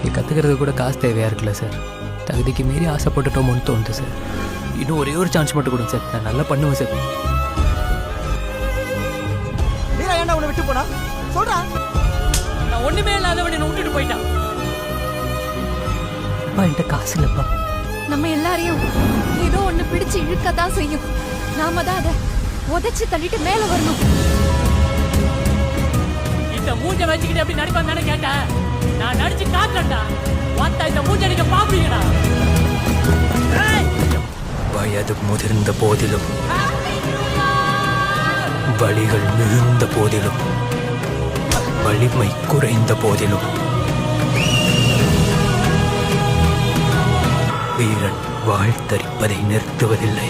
இங்கே கற்றுக்கிறது கூட காசு தேவையாக இருக்குல்ல சார். தகுதிக்கு மீறி ஆசைப்பட்டுட்டோமோன்னு தோணுது சார். இன்னும் ஒரே ஒரு சான்ஸ் மட்டும் கொடுங்க சார், நான் நல்லா பண்ணுவேன் சார். மீரா ஏன்டா உன்னை விட்டு போனா சொல்றா? நான் ஒண்ணுமே இல்லாதவன் என்ன விட்டுட்டு போயிட்டான். அப்பா என்கிட்ட காசு இல்லைப்பா. நம்ம எல்லாரையும் ஏதோ ஒண்ணு பிடிச்சு இழுக்கத்தான் செய்யும். நாம தான் அதை உதைச்சு தள்ளிட்டு மேல வரணும். இந்த மூஞ்ச வச்சுக்கிட்டு எப்படி நடிப்பான்னு தானே கேட்டேன். நான் நடிச்சு காட்டுறேன்டா. மொத்த இந்த மூஞ்ச நீங்க பாப்பீங்கடா. வயது முதிர்ந்த போதிலும், வலிகள் மிகுந்த போதிலும், வலிமை குறைந்த போதிலும் வீரன் வாழ்த்தரிப்பதை நிறுத்துவதில்லை.